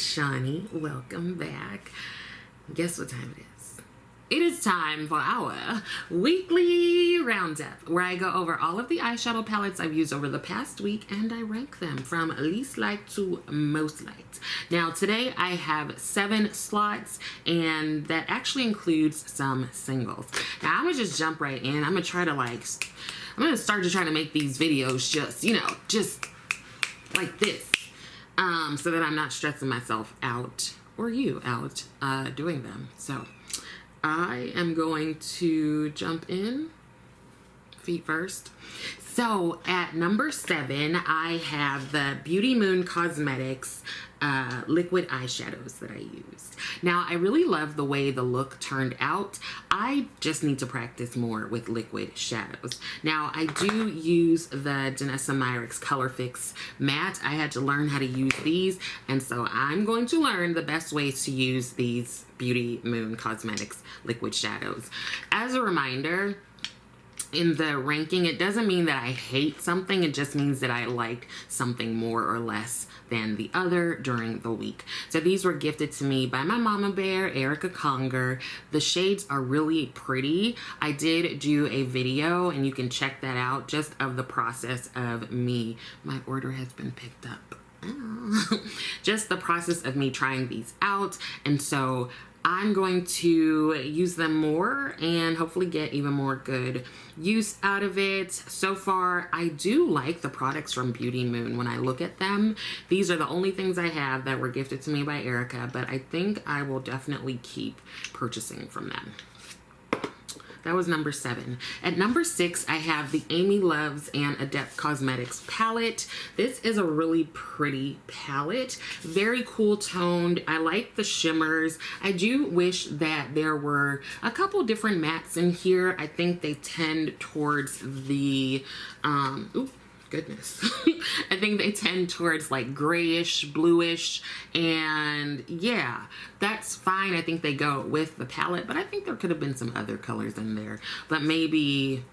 it's Shawnee. Welcome back. Guess what time it is? It is time for our weekly roundup, where I go over all of the eyeshadow palettes I've used over the past week and I rank them from least liked to most liked. Now today I have 7 slots, and that actually includes some singles. Now I'm gonna just jump right in. I'm gonna try to I'm gonna start to try to make these videos just, just like this. So that I'm not stressing myself out, or you out, doing them. So I am going to jump in, feet first. So at number 7, I have the Beauty Moon Cosmetics liquid eyeshadows that I used. Now, I really love the way the look turned out. I just need to practice more with liquid shadows. Now, I do use the Danessa Myricks ColorFix matte. I had to learn how to use these, and so I'm going to learn the best ways to use these Beauty Moon Cosmetics liquid shadows. As a reminder, in the ranking, it doesn't mean that I hate something, it just means that I like something more or less than the other during the week. So these were gifted to me by my mama bear, Erica Conger. The shades are really pretty. I did do a video, and you can check that out, just of the process of me. My order has been picked up. Just the process of me trying these out, and so I'm going to use them more and hopefully get even more good use out of it. So far, I do like the products from Beauty Moon. When I look at them, these are the only things I have that were gifted to me by Erica, but I think I will definitely keep purchasing from them. That was number 7. At number 6, I have the Amy Loves and Adept Cosmetics palette. This is a really pretty palette. Very cool toned. I like the shimmers. I do wish that there were a couple different mattes in here. I think they tend towards the, goodness. I think they tend towards like grayish, bluish, and yeah, that's fine. I think they go with the palette, but I think there could have been some other colors in there, but maybe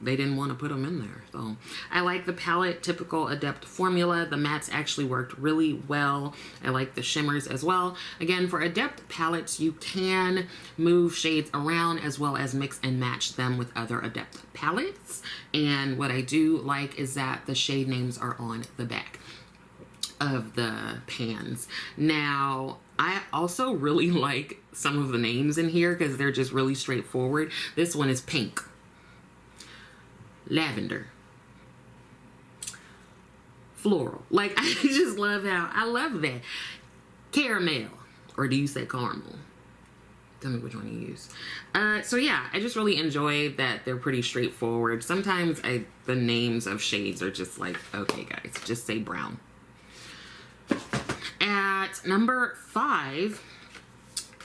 they didn't want to put them in there. So I like the palette, typical Adept formula. The mattes actually worked really well. I like the shimmers as well. Again, for Adept palettes, you can move shades around as well as mix and match them with other Adept palettes. And what I do like is that the shade names are on the back of the pans. Now, I also really like some of the names in here because they're just really straightforward. This one is pink, lavender, floral. Like, I just love I love that. Caramel, or do you say caramel? Tell me which one you use. So yeah, I just really enjoy that they're pretty straightforward. Sometimes the names of shades are just like, okay guys, just say brown. At number 5,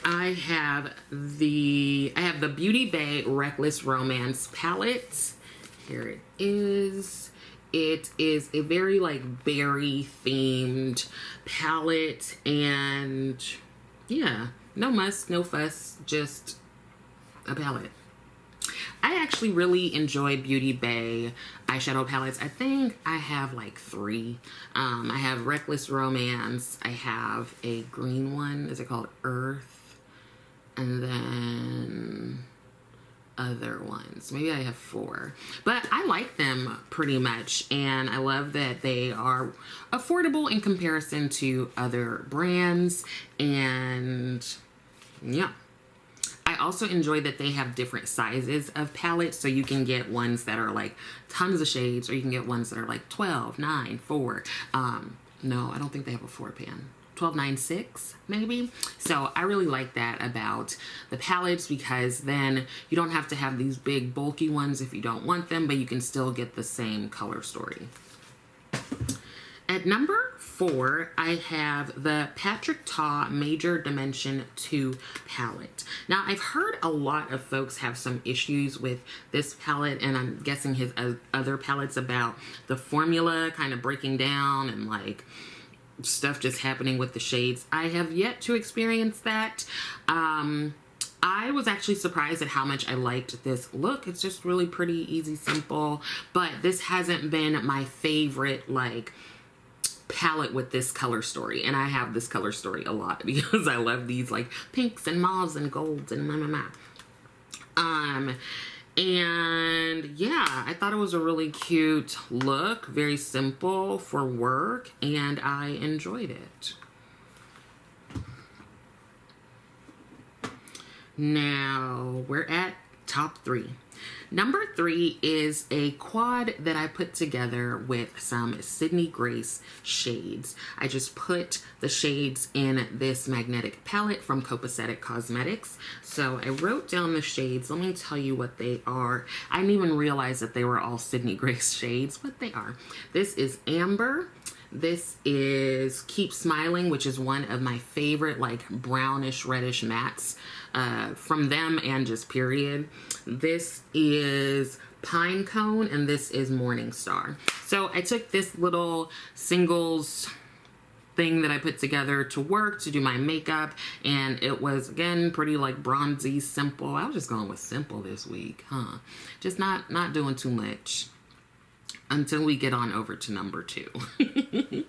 I have the Beauty Bay Reckless Romance palette. Here it is. It is a very like berry themed palette, and yeah, no muss, no fuss, just a palette. I actually really enjoy Beauty Bay eyeshadow palettes. I think I have like 3. I have Reckless Romance. I have a green one. Is it called Earth? And then other ones. Maybe I have 4. But I like them pretty much, and I love that they are affordable in comparison to other brands, and yeah. I also enjoy that they have different sizes of palettes, so you can get ones that are like tons of shades, or you can get ones that are like 12, 9, 4. No, I don't think they have a 4 pan. 12, 9, 6 maybe. So I really like that about the palettes, because then you don't have to have these big bulky ones if you don't want them, but you can still get the same color story. At number 4, I have the Patrick Ta Major Dimension 2 palette. Now, I've heard a lot of folks have some issues with this palette, and I'm guessing his other palettes, about the formula kind of breaking down and like stuff just happening with the shades. I have yet to experience that. I was actually surprised at how much I liked this look. It's just really pretty, easy, simple, but this hasn't been my favorite like palette with this color story, and I have this color story a lot because I love these like pinks and mauves and golds and and yeah, I thought it was a really cute look, very simple for work, and I enjoyed it. Now we're at top 3. Number 3 is a quad that I put together with some Sydney Grace shades. I just put the shades in this magnetic palette from Adept Cosmetics. So I wrote down the shades. Let me tell you what they are. I didn't even realize that they were all Sydney Grace shades, but they are. This is Amber. This is Keep Smiling, which is one of my favorite like brownish reddish mattes from them and just period. This is Pine Cone, and this is Morning Star. So I took this little singles thing that I put together to work to do my makeup, and it was again pretty like bronzy, simple. I was just going with simple this week, huh? Just not doing too much until we get on over to number 2.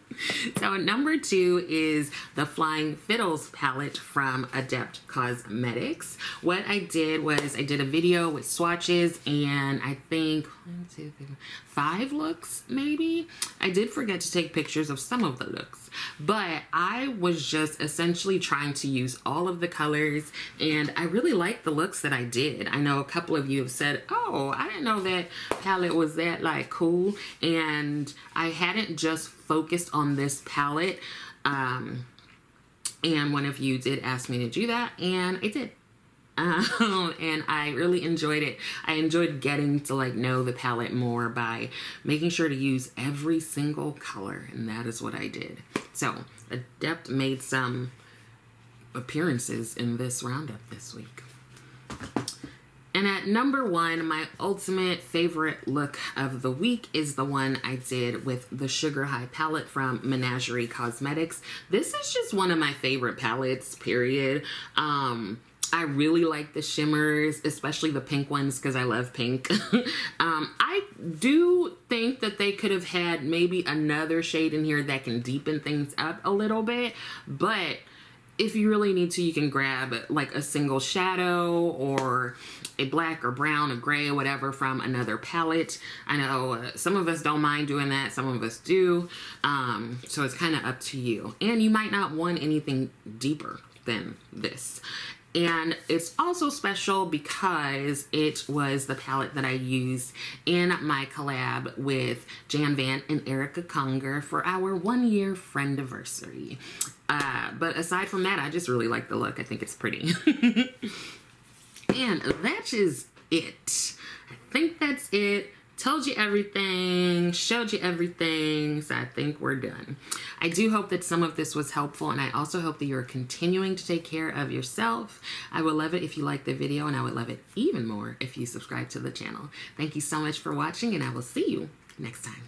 So number 2 is the Flying Fiddles palette from Adept Cosmetics. What I did was I did a video with swatches and I think 1, 2, 3, 5 looks maybe. I did forget to take pictures of some of the looks, but I was just essentially trying to use all of the colors, and I really liked the looks that I did. I know a couple of you have said, oh, I didn't know that palette was that like cool, and I hadn't just focused on this palette, and one of you did ask me to do that, and I did. And I really enjoyed it. I enjoyed getting to like know the palette more by making sure to use every single color, and that is what I did. So Adept made some appearances in this roundup this week. And at number 1, my ultimate favorite look of the week is the one I did with the Sugar High palette from Menagerie Cosmetics. This is just one of my favorite palettes, period. I really like the shimmers, especially the pink ones, because I love pink. I do think that they could have had maybe another shade in here that can deepen things up a little bit, but if you really need to, you can grab like a single shadow or a black or brown or gray or whatever from another palette. I know some of us don't mind doing that, some of us do, so it's kind of up to you. And you might not want anything deeper than this. And it's also special because it was the palette that I used in my collab with Jan Van and Erica Conger for our 1-year friendiversary. But aside from that, I just really like the look. I think it's pretty. And that is it. I think that's it. Told you everything, showed you everything, so I think we're done. I do hope that some of this was helpful, and I also hope that you're continuing to take care of yourself. I would love it if you liked the video, and I would love it even more if you subscribe to the channel. Thank you so much for watching, and I will see you next time.